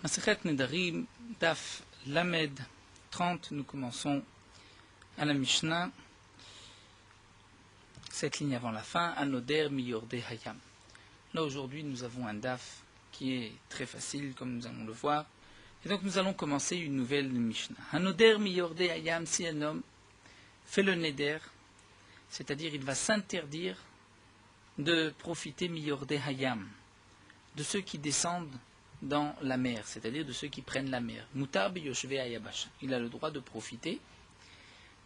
Masechet Nedarim, Daf Lamed 30, nous commençons à la Mishnah, cette ligne avant la fin, Anoder Miyorde Hayam. Là aujourd'hui nous avons un Daf qui est très facile comme nous allons le voir, et donc nous allons commencer une nouvelle Mishnah. Anoder Miyorde Hayam, si un homme fait le Neder, c'est-à-dire il va s'interdire de profiter Miyorde Hayam, de ceux qui descendent dans la mer, c'est-à-dire de ceux qui prennent la mer. Mutar Yoshve Ayabasha. Il a le droit de profiter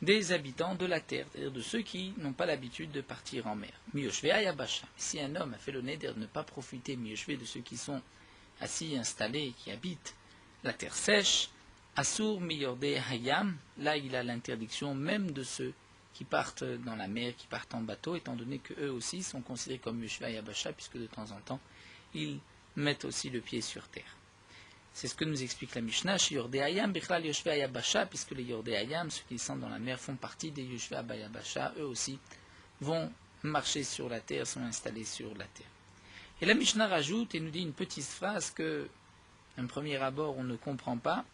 des habitants de la terre, c'est-à-dire de ceux qui n'ont pas l'habitude de partir en mer. Miyoshve Ayabasha. Si un homme a fait le neder de ne pas profiter Miyoshve de ceux qui sont assis, installés, qui habitent la terre sèche, Asur Miyorde Hayam, là il a l'interdiction même de ceux qui partent dans la mer, qui partent en bateau, étant donné qu'eux aussi sont considérés comme Yoshve Ayabasha, puisque de temps en temps, ils mettent aussi le pied sur terre. C'est ce que nous explique la Mishnah, chez Yordei Hayam, Bichlal Yoshve Ayabasha, puisque les Yordei Hayam, ceux qui descendent dans la mer, font partie des Yoshve Ayabasha, eux aussi vont marcher sur la terre, sont installés sur la terre. Et la Mishnah rajoute et nous dit une petite phrase que, à un premier abord, on ne comprend pas.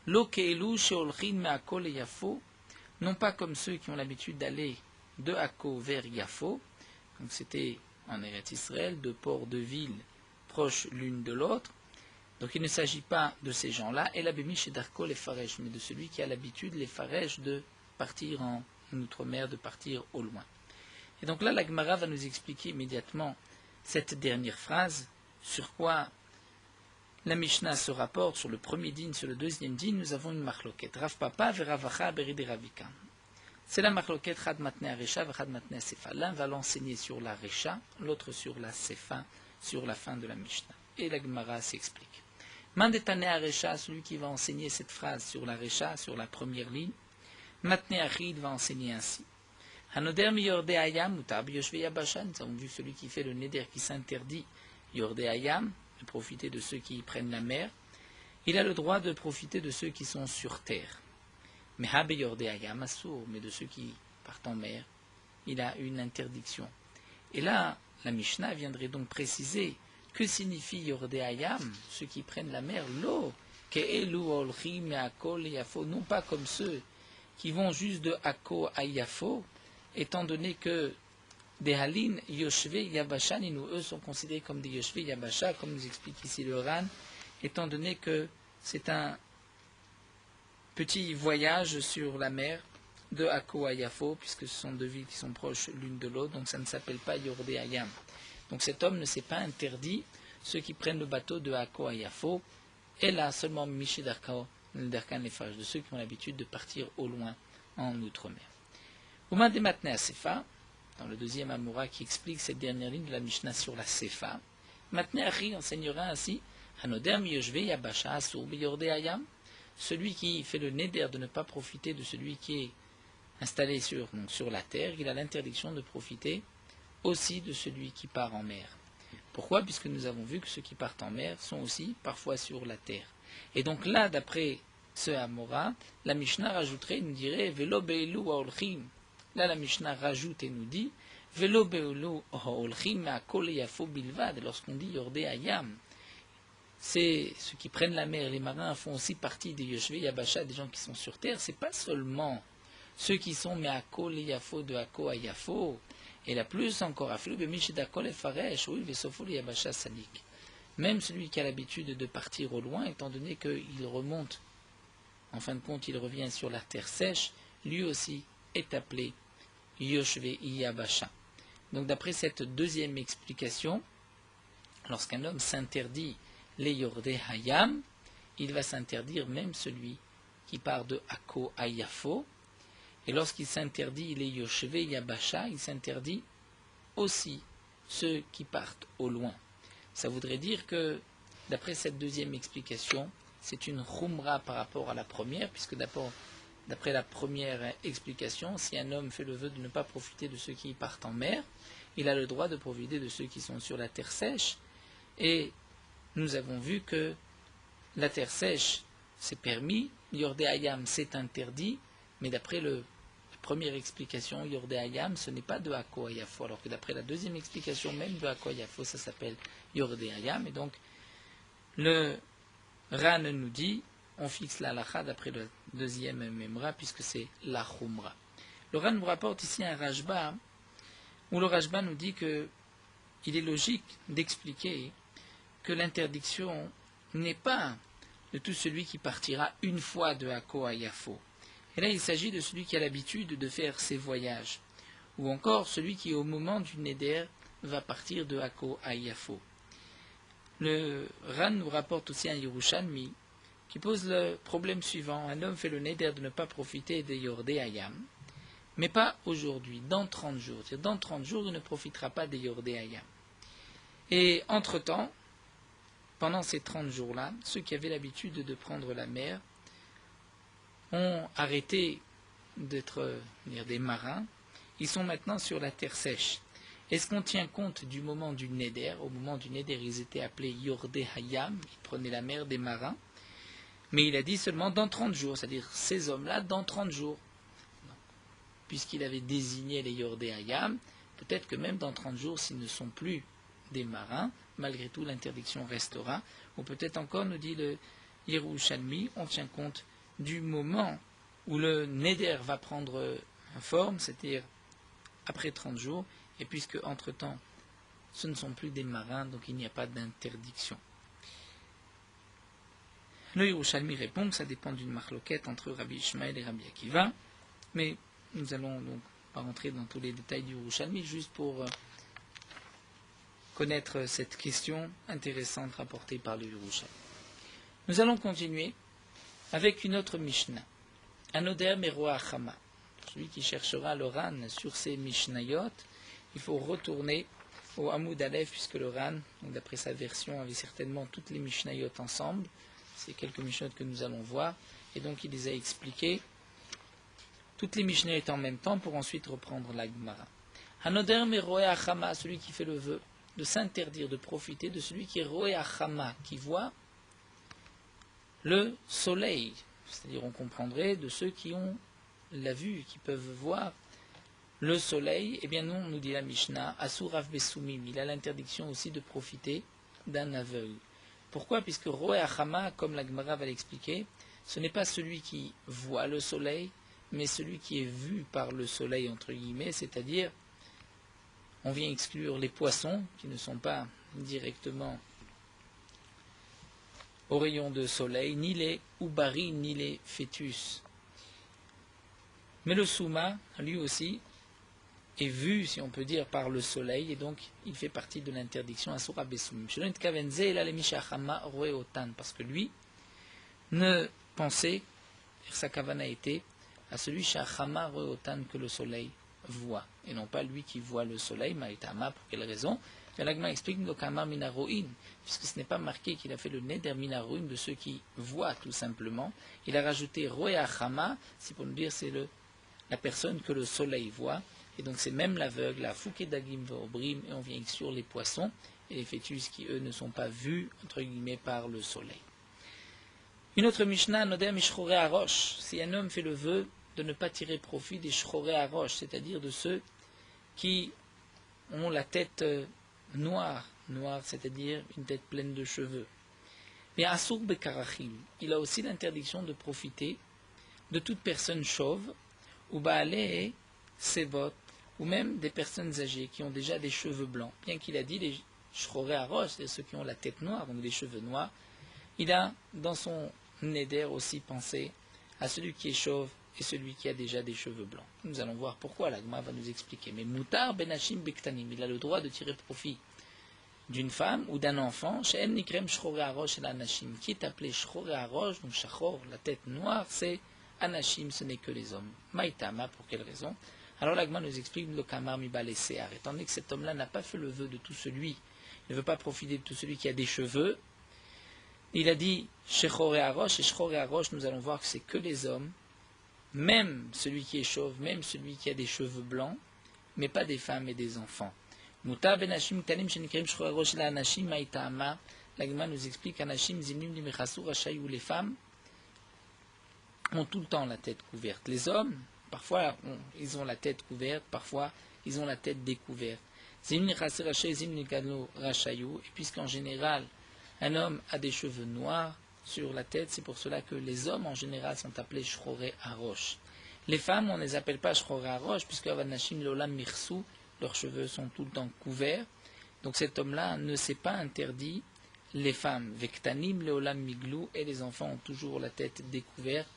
Lo keelu sheolchin me'ako le Yafo, non pas comme ceux qui ont l'habitude d'aller de Akko vers Yafo, donc c'était en Eretz Israël, deux ports de ville proches l'une de l'autre. Donc il ne s'agit pas de ces gens-là, et la bémiche et d'Arko les Faresh, mais de celui qui a l'habitude, les Faresh, de partir en outre-mer, de partir au loin. Et donc là, la Gemara va nous expliquer immédiatement cette dernière phrase, sur quoi la Mishnah se rapporte sur le premier din, sur le deuxième din, nous avons une marloquette. Rav Papa veravacha beride ravika. C'est la marloquette Chad matne aresha ve Chad matne sefa. L'un va l'enseigner sur la resha, l'autre sur la sefa, sur la fin de la Mishnah. Et la Gemara s'explique. Mandetane aresha, celui qui va enseigner cette phrase sur la resha, sur la première ligne, matne achid va enseigner ainsi. Hanoder mi yorde ayam utab yoshve yabasha. Nous avons vu celui qui fait le neder qui s'interdit yorde ayam, de profiter de ceux qui prennent la mer. Il a le droit de profiter de ceux qui sont sur terre. Mais habe yorde ayam asur, mais de ceux qui partent en mer, il a une interdiction. Et là, la Mishnah viendrait donc préciser que signifie Yorde Hayam, ceux qui prennent la mer, l'eau, ke'elu olchim me'ako yafo, non pas comme ceux qui vont juste de Akko à Yafo, étant donné que des halin Yoshve Yabasha, et nous, eux, sont considérés comme des Yoshve Yabasha, comme nous explique ici le Ran, étant donné que c'est un petit voyage sur la mer, de Akko à Yafo, puisque ce sont deux villes qui sont proches l'une de l'autre, donc ça ne s'appelle pas Yorde Hayam. Donc cet homme ne s'est pas interdit ceux qui prennent le bateau de Akko à Yafo, et là seulement Miché Darkan les Faresh, de ceux qui ont l'habitude de partir au loin en outre-mer. Ouma de Matne Sefa, dans le deuxième Amoura qui explique cette dernière ligne de la Mishnah sur la Sefa, Matne Achi enseignera ainsi Hanoder Miyoshve Yabasha Asur Yorde Hayam, celui qui fait le neder de ne pas profiter de celui qui est installé sur la terre, il a l'interdiction de profiter aussi de celui qui part en mer. Pourquoi ? Puisque nous avons vu que ceux qui partent en mer sont aussi parfois sur la terre. Et donc là, d'après ce Hamora, la Mishnah rajouterait, nous dirait Velo be'elu ha'olchim. Là, la Mishnah rajoute et nous dit Velo be'elu ha'olchim me'akol yafo bilvad. Lorsqu'on dit Yorde Hayam, c'est ceux qui prennent la mer, les marins font aussi partie des Yoshve Yabasha, des gens qui sont sur terre. C'est pas seulement ceux qui sont me'akol yafo, de Akko à Yafo, et la plus encore, même celui qui a l'habitude de partir au loin, étant donné qu'il remonte, en fin de compte il revient sur la terre sèche, lui aussi est appelé Yoshve Yabasha. Donc d'après cette deuxième explication, lorsqu'un homme s'interdit les Yorde Hayam, il va s'interdire même celui qui part de Akko à Yafo. Et lorsqu'il s'interdit les Yoshve Yabasha, il s'interdit aussi ceux qui partent au loin. Ça voudrait dire que, d'après cette deuxième explication, c'est une khumra par rapport à la première, puisque d'après la première explication, si un homme fait le vœu de ne pas profiter de ceux qui partent en mer, il a le droit de profiter de ceux qui sont sur la terre sèche. Et nous avons vu que la terre sèche, c'est permis, Yorde Hayam, c'est interdit, mais d'après la première explication, Yorde Hayam, ce n'est pas de Akko à Yafo, alors que d'après la deuxième explication, même de Akko à Yafo, ça s'appelle Yorde Hayam. Et donc, le Ran nous dit, on fixe la halakha d'après le deuxième memra, puisque c'est la khumra. Le Ran nous rapporte ici un Rajba, où le Rajba nous dit que il est logique d'expliquer que l'interdiction n'est pas de tout celui qui partira une fois de Akko à Yafo. Et là, il s'agit de celui qui a l'habitude de faire ses voyages, ou encore celui qui, au moment du Neder, va partir de Akko à Yafo. Le Ran nous rapporte aussi un Yerushalmi qui pose le problème suivant. Un homme fait le Neder de ne pas profiter des Yordé Hayam, mais pas aujourd'hui, dans 30 jours. C'est-à-dire, dans 30 jours, il ne profitera pas des Yordé Hayam. Et entre-temps, pendant ces 30 jours-là, ceux qui avaient l'habitude de prendre la mer ont arrêté d'être des marins. Ils sont maintenant sur la terre sèche. Est-ce qu'on tient compte du moment du Neder? Au moment du Neder, ils étaient appelés Yordé Hayam, ils prenaient la mer des marins. Mais il a dit seulement dans 30 jours, c'est-à-dire ces hommes-là dans 30 jours. Puisqu'il avait désigné les Yordé Hayam, peut-être que même dans 30 jours, s'ils ne sont plus des marins, malgré tout l'interdiction restera. Ou peut-être encore, nous dit le Yerushalmi, on tient compte du moment où le Neder va prendre forme, c'est-à-dire après 30 jours, et puisque entre-temps, ce ne sont plus des marins, donc il n'y a pas d'interdiction. Le Yerushalmi répond que ça dépend d'une marloquette entre Rabbi Ishmael et Rabbi Akiva, mais nous allons donc pas rentrer dans tous les détails du Yerushalmi, juste pour connaître cette question intéressante rapportée par le Yerushalmi. Nous allons continuer avec une autre Mishnah. Anoder Meroa Chama. Celui qui cherchera le Ran sur ces Mishnayot, il faut retourner au Hamoud Aleph, puisque le Ran, d'après sa version, avait certainement toutes les Mishnayot ensemble. C'est quelques Mishnayot que nous allons voir. Et donc il les a expliquées, toutes les Mishnayot en même temps, pour ensuite reprendre la Gemara. Anoder Meroa Chama, celui qui fait le vœu de s'interdire de profiter de celui qui est Roé Chama, qui voit le soleil. C'est-à-dire, on comprendrait de ceux qui ont la vue, qui peuvent voir le soleil. Eh bien, non, nous dit la Mishnah, Asur Rav Besumim, il a l'interdiction aussi de profiter d'un aveugle. Pourquoi? Puisque Roé Chama, comme la Gemara va l'expliquer, ce n'est pas celui qui voit le soleil, mais celui qui est vu par le soleil, entre guillemets, c'est-à-dire, on vient exclure les poissons qui ne sont pas directement au rayon de soleil, ni les oubari, ni les fœtus. Mais le souma, lui aussi, est vu, si on peut dire, par le soleil, et donc il fait partie de l'interdiction Asura Besumim. Parce que lui ne pensait, sa kavana était, à celui Shachama Roeotan que le soleil voit, et non pas lui qui voit le soleil. Maïtama, pour quelle raison? L'agma explique Lokama Minaroin, puisque ce n'est pas marqué qu'il a fait le Neder Minaroin de ceux qui voient tout simplement. Il a rajouté Roea Chama, c'est pour nous dire c'est la personne que le soleil voit, et donc c'est même l'aveugle, la Fouké Dagim Veobrim, et on vient exclure les poissons et les fœtus qui eux ne sont pas vus entre guillemets par le soleil. Une autre Mishnah, Nodem Ishchoré Arosh, si un homme fait le vœu de ne pas tirer profit des Shchoré Arosh, c'est-à-dire de ceux qui ont la tête noire, c'est-à-dire une tête pleine de cheveux. Mais Asur Bekarachim, il a aussi l'interdiction de profiter de toute personne chauve, ou Baalé, Sevot, ou même des personnes âgées qui ont déjà des cheveux blancs. Bien qu'il a dit les Shchoré Arosh, c'est ceux qui ont la tête noire, donc les cheveux noirs, il a dans son Neder aussi pensé à celui qui est chauve et celui qui a déjà des cheveux blancs. Nous allons voir pourquoi, l'Agma va nous expliquer. Mais Moutar Benachim Bektanim, il a le droit de tirer profit d'une femme ou d'un enfant, chez El Nikrem Shchoré Arosh et l'Anashim, qui est appelé Shchoré Arosh, donc Shachor, la tête noire, c'est Anashim, ce n'est que les hommes. Maïtama, pour quelle raison? Alors l'Agma nous explique le Kamar Mibale Sear, étant donné que cet homme-là n'a pas fait le vœu de tout celui, il ne veut pas profiter de tout celui qui a des cheveux, il a dit Shechoré Arosh, et Shechoré Arosh, nous allons voir que c'est que les hommes, même celui qui est chauve, même celui qui a des cheveux blancs, mais pas des femmes et des enfants. Mutar benashim tanim shenikrim shchoré arosh la anashim maïtama. L'Agma nous explique anashim zinim limechasu rachai, où les femmes ont tout le temps la tête couverte. Les hommes, parfois ils ont la tête couverte, parfois ils ont la tête découverte. Zinim limechasu rachai, zinim limechasu rachayou. Et puisqu'en général un homme a des cheveux noirs, sur la tête, c'est pour cela que les hommes en général sont appelés Shroré Arosh. Les femmes, on ne les appelle pas Shroré Arosh, puisque Avanashim Lolam Mirsou, leurs cheveux sont tout le temps couverts. Donc cet homme-là ne s'est pas interdit les femmes. Vektanim Leolam Miglou, et les enfants ont toujours la tête découverte.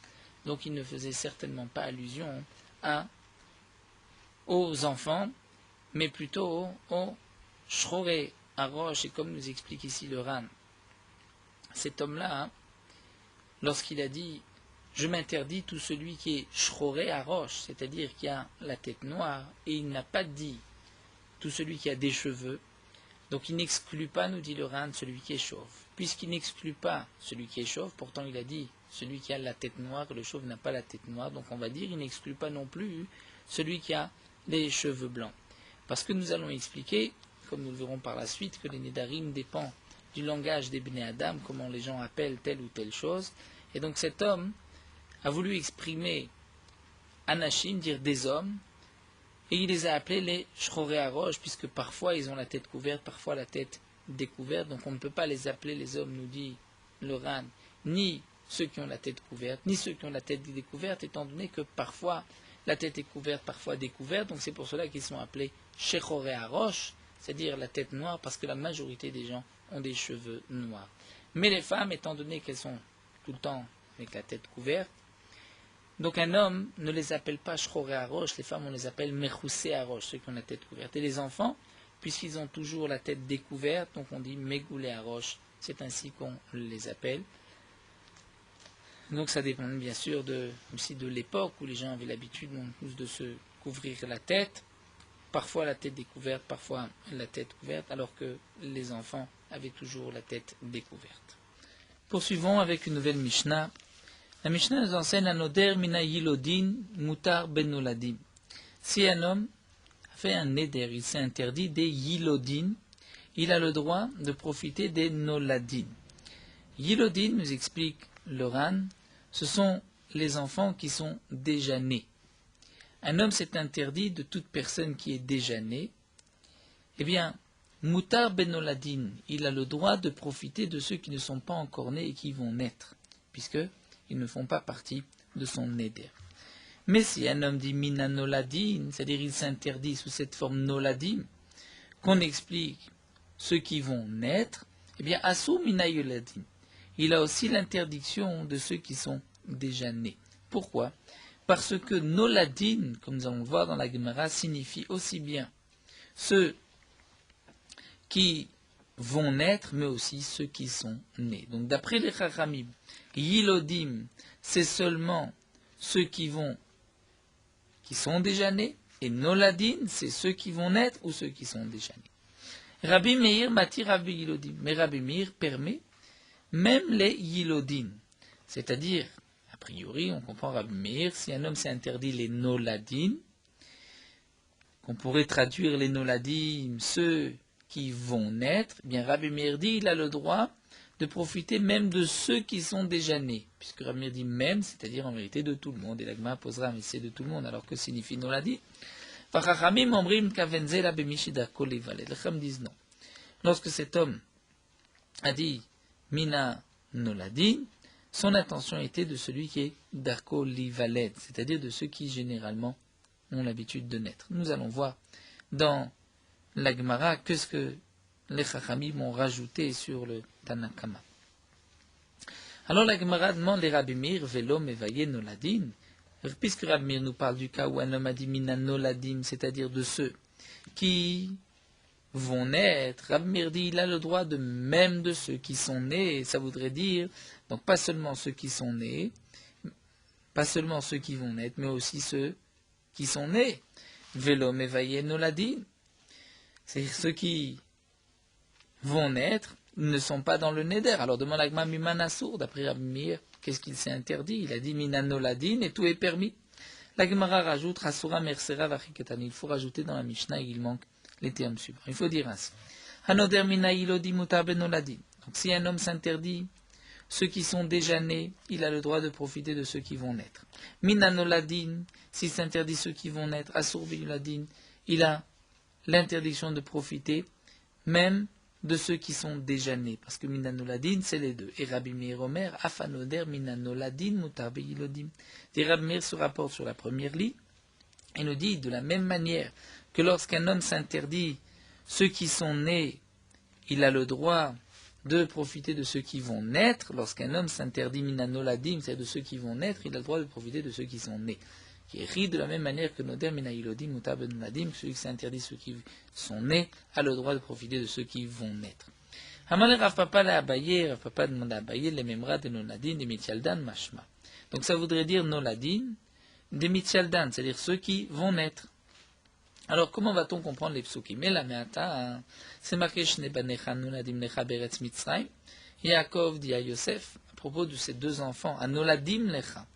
Donc il ne faisait certainement pas allusion aux enfants, mais plutôt aux Shroré Arosh, et comme nous explique ici le Ran. Cet homme-là, lorsqu'il a dit « Je m'interdis tout celui qui est Shroré Arosh », c'est-à-dire qui a la tête noire, et il n'a pas dit tout celui qui a des cheveux, donc il n'exclut pas, nous dit le Ran, celui qui est chauve. Puisqu'il n'exclut pas celui qui est chauve, pourtant il a dit celui qui a la tête noire, le chauve n'a pas la tête noire, donc on va dire il n'exclut pas non plus celui qui a les cheveux blancs. Parce que nous allons expliquer, comme nous le verrons par la suite, que les Nédarim dépendent du langage des Bnei Adam, comment les gens appellent telle ou telle chose. Et donc cet homme a voulu exprimer Anashim, dire des hommes, et il les a appelés les Shroré Arosh, puisque parfois ils ont la tête couverte, parfois la tête découverte. Donc on ne peut pas les appeler les hommes, nous dit le Ran, ni ceux qui ont la tête couverte, ni ceux qui ont la tête découverte, étant donné que parfois la tête est couverte, parfois découverte. Donc c'est pour cela qu'ils sont appelés Shroré Arosh, c'est-à-dire la tête noire, parce que la majorité des gens ont des cheveux noirs. Mais les femmes, étant donné qu'elles sont tout le temps avec la tête couverte, donc un homme ne les appelle pas Shroré Arosh, les femmes on les appelle Mechoussé Arosh, ceux qui ont la tête couverte. Et les enfants, puisqu'ils ont toujours la tête découverte, donc on dit Megoulé Arosh, c'est ainsi qu'on les appelle. Donc ça dépend bien sûr aussi de l'époque où les gens avaient l'habitude tous de se couvrir la tête, parfois la tête découverte, parfois la tête couverte, alors que les enfants avaient toujours la tête découverte. Poursuivons avec une nouvelle Mishnah. La Mishnah nous enseigne Anoder mina yilodin mutar ben noladim. Si un homme a fait un neder, il s'est interdit des yilodin, il a le droit de profiter des noladin. Yilodin, nous explique le Ran, ce sont les enfants qui sont déjà nés. Un homme s'est interdit de toute personne qui est déjà née. Eh bien, mutar ben noladim, il a le droit de profiter de ceux qui ne sont pas encore nés et qui vont naître, puisque ils ne font pas partie de son neder. Mais si un homme dit mina noladim, c'est-à-dire il s'interdit sous cette forme noladim, qu'on explique ceux qui vont naître, eh bien asou mina yoladim, il a aussi l'interdiction de ceux qui sont déjà nés. Pourquoi ? Parce que noladim, comme nous allons le voir dans la Gemara, signifie aussi bien ceux qui vont naître, mais aussi ceux qui sont nés. Donc d'après les Chachamim, Yilodim, c'est seulement ceux qui sont déjà nés, et Noladin, c'est ceux qui vont naître ou ceux qui sont déjà nés. Rabbi Meir matir Rabbi Yilodim, mais Rabbi Meir permet même les Yilodim, c'est-à-dire, a priori, on comprend Rabbi Meir, si un homme s'est interdit les Noladin, qu'on pourrait traduire les Noladim, ceux qui vont naître, eh bien Rabbi Meir dit il a le droit de profiter même de ceux qui sont déjà nés, puisque Rabbi Meir dit même, c'est-à-dire en vérité de tout le monde, et la Gemara posera mais c'est de tout le monde, alors que signifie Noladi. Les Chachamim disent non. Lorsque cet homme a dit Mina Noladi, son intention était de celui qui est Darko Livaled, c'est-à-dire de ceux qui généralement ont l'habitude de naître. Nous allons voir dans la Gemara qu'est-ce que les Chachamim ont rajouté sur le Tanakama. Alors la Gemara demande les Rabbi Meir velo mevaye noladim, puisque Rabbi Meir nous parle du cas où un homme a dit mina noladim, c'est-à-dire de ceux qui vont naître. Rabbi Meir dit il a le droit de même de ceux qui sont nés, ça voudrait dire donc pas seulement ceux qui sont nés, pas seulement ceux qui vont naître, mais aussi ceux qui sont nés. Velo mevaye noladim, c'est ceux qui vont naître ne sont pas dans le neder. Alors demande à Gma Mimanasour, d'après Rabbi Meir, qu'est-ce qu'il s'est interdit? Il a dit Minanoladin et tout est permis. La Gemara rajoute Rasura Mersera Vachiketani. Il faut rajouter dans la Mishnah, il manque les termes suivants. Il faut dire ainsi. Hanoder Mina Ilodi Mutar Benoladin. Donc si un homme s'interdit ceux qui sont déjà nés, il a le droit de profiter de ceux qui vont naître. Minanoladin, s'il s'interdit ceux qui vont naître, Asur Benoladin, il a l'interdiction de profiter même de ceux qui sont déjà nés, parce que minanoladin, c'est les deux. Et Rabbi Meir Omer, afanoder minanoladin mutar beyilodim. Et Rabbi Meir se rapporte sur la première ligne, et nous dit de la même manière que lorsqu'un homme s'interdit ceux qui sont nés, il a le droit de profiter de ceux qui vont naître. Lorsqu'un homme s'interdit minanoladim, c'est-à-dire de ceux qui vont naître, il a le droit de profiter de ceux qui sont nés. Qui rit de la même manière que Noder Minaïlodim Mutar Benoladim, celui qui s'interdit ceux qui sont nés a le droit de profiter de ceux qui vont naître. Amalé Rav Papa l'a abayé, Rav Papa demande à abayé les memra de Noladin de Mitchaldan Mashma. Donc ça voudrait dire Noladin de Mitchaldan, c'est-à-dire ceux qui vont naître. Alors comment va-t-on comprendre les psukim? Mais la meata, c'est marqué Shne Banecha Noladim Lecha Beretz Mitzrayim. Yaakov dit à Yosef, à propos de ses deux enfants, à Noladim Lecha.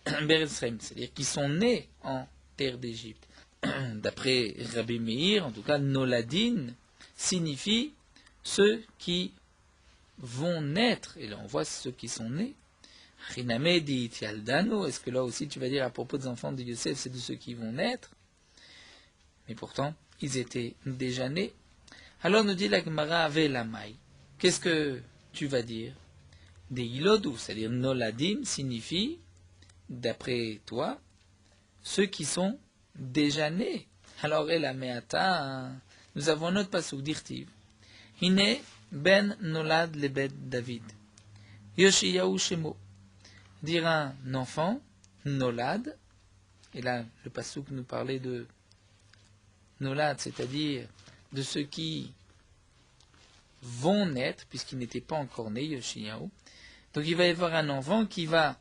C'est-à-dire qui sont nés en terre d'Égypte. D'après Rabbi Meir, en tout cas, Noladin signifie ceux qui vont naître. Et là, on voit ceux qui sont nés. Chiname dit Yaldano. Est-ce que là aussi tu vas dire à propos des enfants de Yosef, c'est de ceux qui vont naître? Mais pourtant, ils étaient déjà nés. Alors nous dit la Gemara Ave Lamai. Qu'est-ce que tu vas dire? Des Ilodou, c'est-à-dire Noladim signifie d'après toi, ceux qui sont déjà nés. Alors, la meata, nous avons notre pasuk d'Irtiv. Hine ben nolad lebet David. Yoshiyahu shemo. Dire un enfant, nolad, et là, le pasuk nous parlait de nolad, c'est-à-dire de ceux qui vont naître, puisqu'ils n'étaient pas encore nés, Yoshiyahu. Donc, il va y avoir un enfant qui va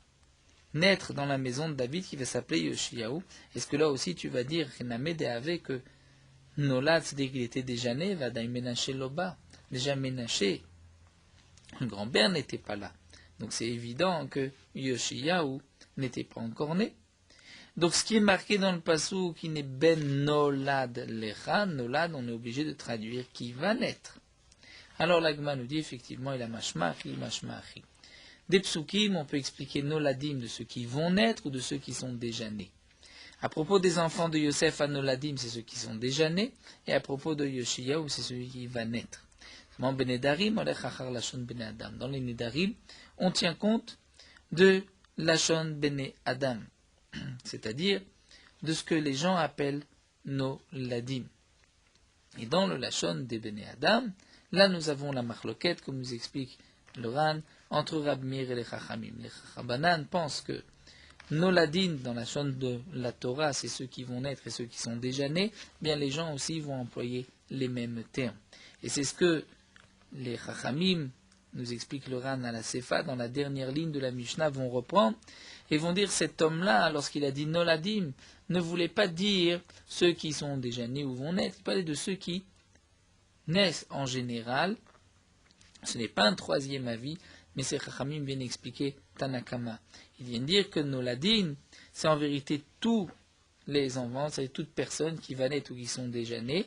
naître dans la maison de David qui va s'appeler Yoshiyahu. Est-ce que là aussi tu vas dire que Nolad, c'est-à-dire qu'il était déjà né, va Menaché Loba, déjà Menaché, le grand-père n'était pas là. Donc c'est évident que Yoshiyahu n'était pas encore né. Donc ce qui est marqué dans le passou qui n'est Ben Nolad Lecha, Nolad, on est obligé de traduire qui va naître. Alors l'Agma nous dit effectivement il a Mashmachi, Mashmachi. Des psukim, on peut expliquer Noladim de ceux qui vont naître ou de ceux qui sont déjà nés. À propos des enfants de Yosef à Noladim, c'est ceux qui sont déjà nés, et à propos de Yoshiyahu, c'est celui qui va naître. Dans les Nedarim, on tient compte de Lashon Bene Adam, c'est-à-dire de ce que les gens appellent Noladim. Et dans le Lashon des Bene Adam, là nous avons la marloquette, comme nous explique le Ran, entre Rabbi Meir et les Chachamim. Les Chabanan pensent que Noladin, dans la chaîne de la Torah, c'est ceux qui vont naître et ceux qui sont déjà nés, bien les gens aussi vont employer les mêmes termes. Et c'est ce que les Chachamim, nous explique le Ran à la Sefa, dans la dernière ligne de la Mishnah, vont reprendre et vont dire cet homme-là, lorsqu'il a dit Noladim, ne voulait pas dire ceux qui sont déjà nés ou vont naître, il parlait de ceux qui naissent en général. Ce n'est pas un troisième avis, mais ces Chachamim viennent expliquer Tanakama. Ils viennent dire que Noladin, c'est en vérité tous les enfants, c'est toute personne qui va naître ou qui sont déjà nés.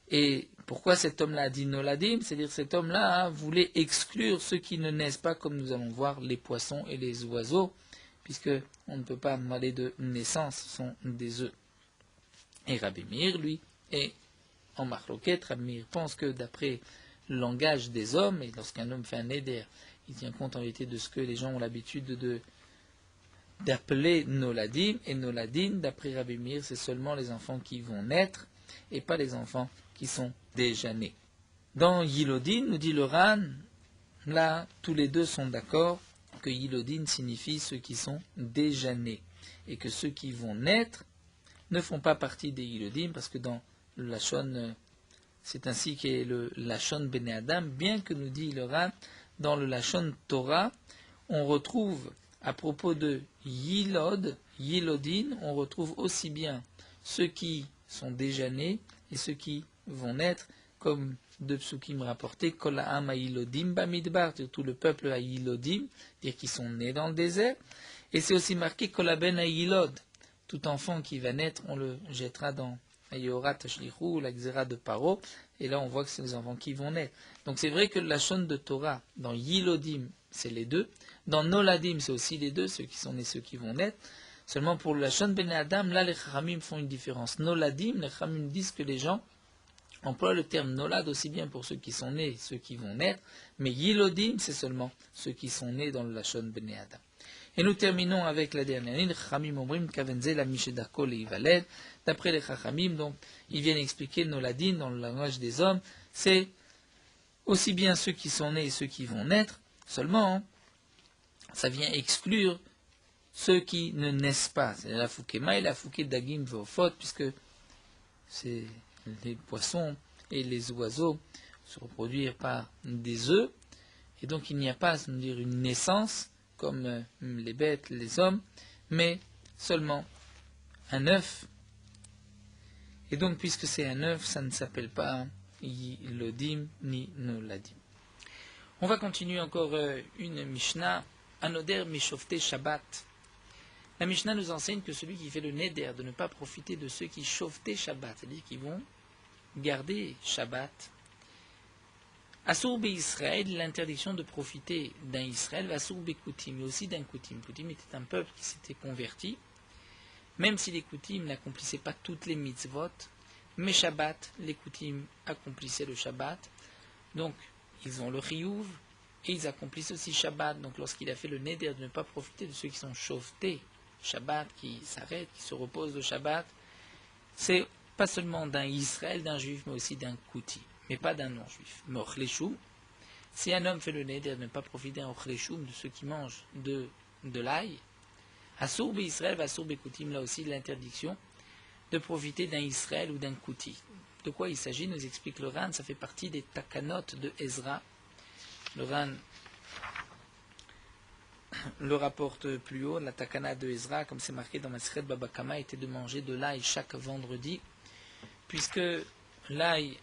Et pourquoi cet homme-là a dit Noladim? C'est-à-dire cet homme-là voulait exclure ceux qui ne naissent pas, comme nous allons voir, les poissons et les oiseaux, puisque on ne peut pas parler de naissance, ce sont des œufs. Et Rabbi Meir, lui, est en marloquette. Rabbi Meir pense que d'après le langage des hommes, et lorsqu'un homme fait un éder, il tient compte en réalité de ce que les gens ont l'habitude d'appeler Noladim, et Noladim, d'après Rabbi Meir, c'est seulement les enfants qui vont naître, et pas les enfants qui sont déjà nés. Dans Yilodin, nous dit le Ran, là, tous les deux sont d'accord que Yilodin signifie ceux qui sont déjà nés, et que ceux qui vont naître ne font pas partie des Yilodin, parce que dans le Lashon, c'est ainsi qu'est le Lashon Bene Adam, bien que nous dit le Ran, dans le Lashon Torah, on retrouve, à propos de Yilod, Yilodin, on retrouve aussi bien ceux qui sont déjà nés et ceux qui vont naître, comme deux psukim rapportés, Kol ha'am ha'yilodim bamidbar, tout le peuple à Yilodim, dire qu'ils sont nés dans le désert, et c'est aussi marqué Kol haben ha'yilod, tout enfant qui va naître, on le jettera dans Ayorat Ashlichou, la Xéra de Paro, et là on voit que c'est les enfants qui vont naître. Donc c'est vrai que la chaîne de Torah, dans Yilodim, c'est les deux, dans Noladim, c'est aussi les deux, ceux qui sont nés, ceux qui vont naître. Seulement pour la chaîne Bene Adam, là les Chachamim font une différence. Noladim, les Chachamim disent que les gens emploie le terme nolad aussi bien pour ceux qui sont nés, ceux qui vont naître, mais yilodim, c'est seulement ceux qui sont nés dans le Lashon Bnei Adam. Et nous terminons avec la dernière ligne, Chachamim omrim kavenze la mishedarko leivaled. D'après les Chachamim, donc, ils viennent expliquer noladin dans le langage des hommes, c'est aussi bien ceux qui sont nés et ceux qui vont naître, seulement, ça vient exclure ceux qui ne naissent pas. C'est la fukema et la fouké dagim veofot, puisque c'est les poissons et les oiseaux se reproduire par des œufs, et donc il n'y a pas dire, une naissance comme les bêtes, les hommes, mais seulement un œuf. Et donc puisque c'est un œuf, ça ne s'appelle pas yilodim ni noladim. On va continuer encore une Mishnah, Anoder Mishofte Shabbat. La Mishnah nous enseigne que celui qui fait le neder de ne pas profiter de ceux qui shofte Shabbat, c'est-à-dire qui vont garder Shabbat, Asur Israël, l'interdiction de profiter d'un Israël, Asur Koutim, mais aussi d'un Koutim. Koutim était un peuple qui s'était converti, même si les Koutim n'accomplissaient pas toutes les mitzvot, mais Shabbat, les Koutim accomplissaient le Shabbat, donc ils ont le Chiyuv, et ils accomplissent aussi Shabbat. Donc lorsqu'il a fait le neder de ne pas profiter de ceux qui sont shoftés Shabbat, qui s'arrêtent, qui se reposent le Shabbat, c'est pas seulement d'un Israël, d'un juif, mais aussi d'un Kouti, mais pas d'un non-juif. Mais Ochleshum, si un homme fait le neder de ne pas profiter d'un Ochleshum, de ceux qui mangent de l'ail, Asur be Israël, Asur be Koutim, là aussi l'interdiction de profiter d'un Israël ou d'un Kouti. De quoi il s'agit, nous explique le Ran, ça fait partie des takanot de Ezra. Le Ran le rapporte plus haut, la takana de Ezra, comme c'est marqué dans Masechet Baba Kama, était de manger de l'ail chaque vendredi, puisque l'ail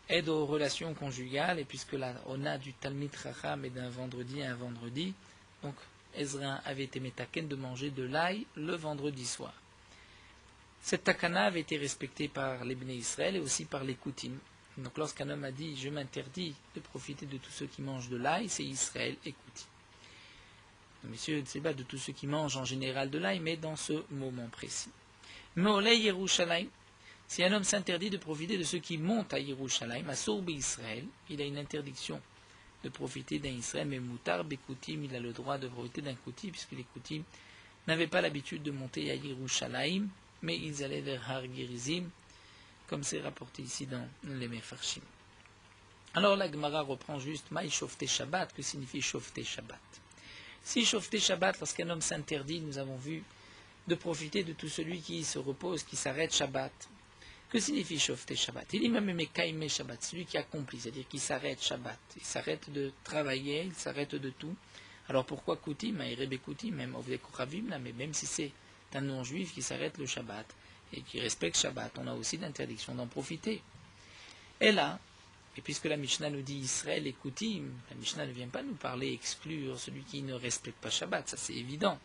aide aux relations conjugales, et puisque on a du Talmid Chacham et d'un vendredi à un vendredi, donc Ezra avait été métaken de manger de l'ail le vendredi soir. Cette takana avait été respectée par les Bnei Israël et aussi par les Koutim. Donc lorsqu'un homme a dit « je m'interdis de profiter de tous ceux qui mangent de l'ail », c'est Israël et Koutim. Messieurs, c'est pas de tous ceux qui mangent en général de l'ail, mais dans ce moment précis. Meolei Yerushalayim, si un homme s'interdit de profiter de ceux qui montent à Yerushalayim, à Sourbe Israël, il a une interdiction de profiter d'un Israël, mais Moutar Bekoutim, il a le droit de profiter d'un Koutim, puisque les Koutim n'avaient pas l'habitude de monter à Yerushalayim, mais ils allaient vers Har Gerizim, comme c'est rapporté ici dans les Mefarshim. Alors la Gemara reprend juste Maï Shofte Shabbat, que signifie Shofte Shabbat. Si Shofte Shabbat, lorsqu'un homme s'interdit, nous avons vu, de profiter de tout celui qui se repose, qui s'arrête Shabbat. Que signifie Shofte Shabbat? Il dit même Mekaime Shabbat, celui qui accomplit, c'est-à-dire qui s'arrête Shabbat. Il s'arrête de travailler, il s'arrête de tout. Alors pourquoi Koutim, Aïrebe Koutim, même Ovdek Kouchavim, mais même si c'est un non-juif qui s'arrête le Shabbat et qui respecte Shabbat, on a aussi l'interdiction d'en profiter. Et là, et puisque la Mishnah nous dit Israël et Koutim, la Mishnah ne vient pas nous parler, exclure celui qui ne respecte pas Shabbat, ça c'est évident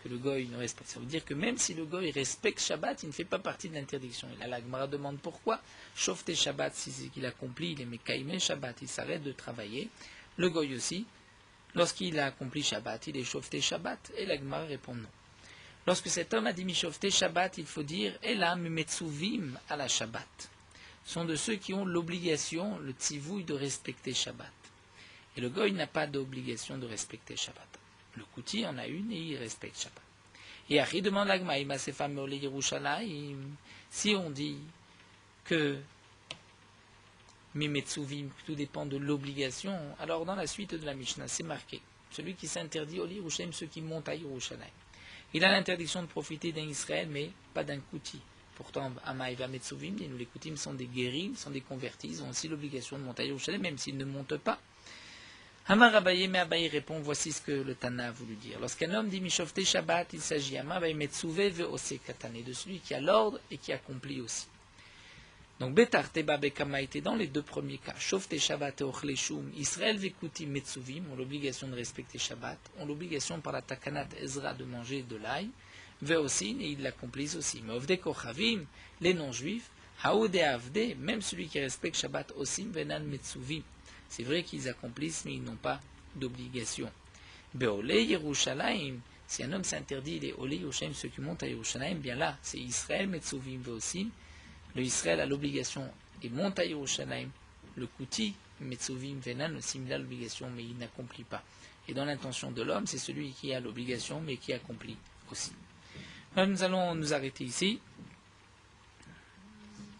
que le goy ne respecte. Ça veut dire que même si le goy respecte Shabbat, il ne fait pas partie de l'interdiction. Et là, la Gemara demande pourquoi. Shofte Shabbat, si c'est qu'il accomplit, il est Mekaime Shabbat, il s'arrête de travailler. Le goy aussi, lorsqu'il a accompli Shabbat, il est Shofte Shabbat. Et la Gemara répond non. Lorsque cet homme a dit Mishofte Shabbat, il faut dire Elam Metsuvim à la Shabbat. Sont de ceux qui ont l'obligation, le tzivouille de respecter Shabbat. Et le goy n'a pas d'obligation de respecter Shabbat. Le Kouti en a une et il respecte Shabbat. Et Ari demande à l'Agma, si on dit que Mimetsuvim, tout dépend de l'obligation, alors dans la suite de la Mishnah, c'est marqué. Celui qui s'interdit au Yerushalayim, ceux qui montent à Yerushalayim. Il a l'interdiction de profiter d'un Israël, mais pas d'un Kouti. Pourtant, Amaïva Metsuvim, nous les Koutim sont des guéris, sont des convertis, ils ont aussi l'obligation de monter à Yerushalayim, même s'ils ne montent pas. Amar Abaye, mais Abaye répond, voici ce que le Tana a voulu dire. Lorsqu'un homme dit Mishofte Shabbat, il s'agit Amar Abaye Metsuve Veose Katane, de celui qui a l'ordre et qui accomplit aussi. Donc Betar Teba Bekama était dans les deux premiers cas. Shofte Shabbat et Ochleshum, Israël Vekutim Metsuvim ont l'obligation de respecter Shabbat, ont l'obligation par la Takanat Ezra de manger de l'ail, Veosin, et ils l'accomplissent aussi. Mais Ovde Kochavim, les non-juifs, Haoude Avde, même celui qui respecte Shabbat Osim Venan Metsuvim. C'est vrai qu'ils accomplissent, mais ils n'ont pas d'obligation. Beole Yerushalayim, si un homme s'interdit les Ole Yerushalayim, ceux qui montent à Yerushalayim, bien là, c'est Israël Metsuvim Veosim. Le Israël a l'obligation et monte à Yerushalayim, le Kouti, Metzuvim Venan aussi, il a l'obligation, mais il n'accomplit pas. Et dans l'intention de l'homme, c'est celui qui a l'obligation, mais qui accomplit aussi. Alors, nous allons nous arrêter ici.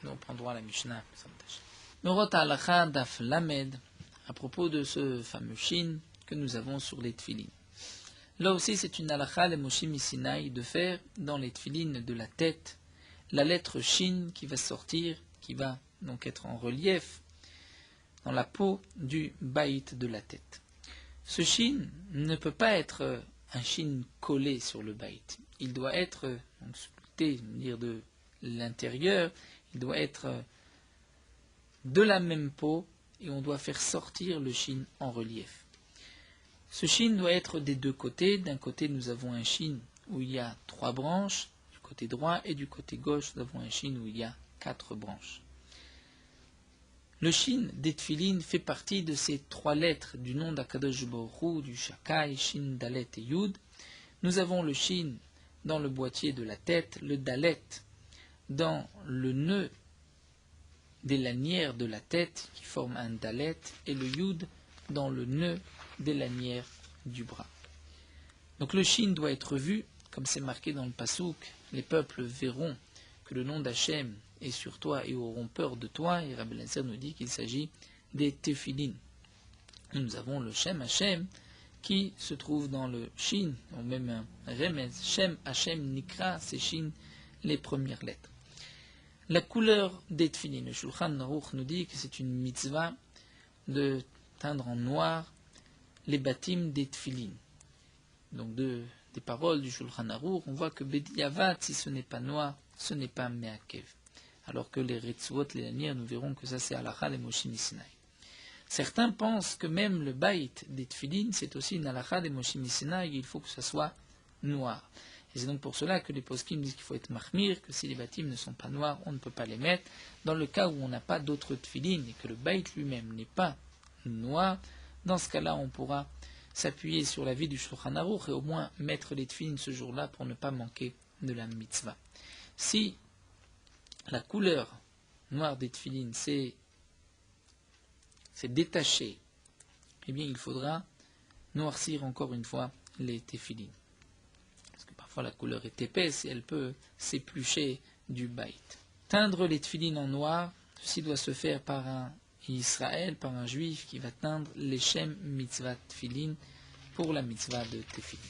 Nous prendrons la Mishnah. Norot Halacha Daf Lamed, à propos de ce fameux shin que nous avons sur les tefilin. Là aussi, c'est une halacha, les Moshe Misinaï, de faire dans les tefilin de la tête la lettre shin qui va sortir, qui va donc être en relief dans la peau du baït de la tête. Ce shin ne peut pas être un shin collé sur le baït. Il doit être donc, sculpté, dire de l'intérieur, il doit être de la même peau et on doit faire sortir le shin en relief. Ce shin doit être des deux côtés. D'un côté, nous avons un shin où il y a 3 branches, du côté droit, et du côté gauche, nous avons un shin où il y a 4 branches. Le shin des tefilin fait partie de ces 3 lettres du nom d'Akadosh Baruch Hu, du Shakai, Shin, Dalet et Yud. Nous avons le shin dans le boîtier de la tête, le Dalet dans le nœud des lanières de la tête qui forment un Dalet et le Yud dans le nœud des lanières du bras. Donc le shin doit être vu, comme c'est marqué dans le Passouk, les peuples verront que le nom d'Hachem est sur toi et auront peur de toi, et Rabbi Eliezer nous dit qu'il s'agit des tefilin. Nous avons le Shem Hachem qui se trouve dans le shin, ou même un remez, Shem Hachem Nikra, c'est shin, les premières lettres. La couleur des tefilin, le Shulchan Aruch nous dit que c'est une mitzvah de teindre en noir les bâtim des tefilin. Donc des paroles du Shulchan Aruch, on voit que Bediavad, si ce n'est pas noir, ce n'est pas Meakev. Alors que les Ritzuot, les lanières, nous verrons que ça c'est Halacha les Moshe Misinaï. Certains pensent que même le baït des tefilin, c'est aussi une Halacha des Moshe Misinaï, il faut que ça soit noir. Et c'est donc pour cela que les poskim disent qu'il faut être mahmir, que si les bâtim ne sont pas noirs, on ne peut pas les mettre. Dans le cas où on n'a pas d'autres tefilin et que le baït lui-même n'est pas noir, dans ce cas-là, on pourra s'appuyer sur la vie du Shulchan Aruch et au moins mettre les tefilin ce jour-là pour ne pas manquer de la mitzvah. Si la couleur noire des tefilin c'est détaché, eh bien il faudra noircir encore une fois les tefilin. Parce que parfois la couleur est épaisse et elle peut s'éplucher du baït. Teindre les tefilin en noir, ceci doit se faire par un Israël, par un juif qui va teindre les Shem Mitzvah Tefilin pour la mitzvah de Tefilin.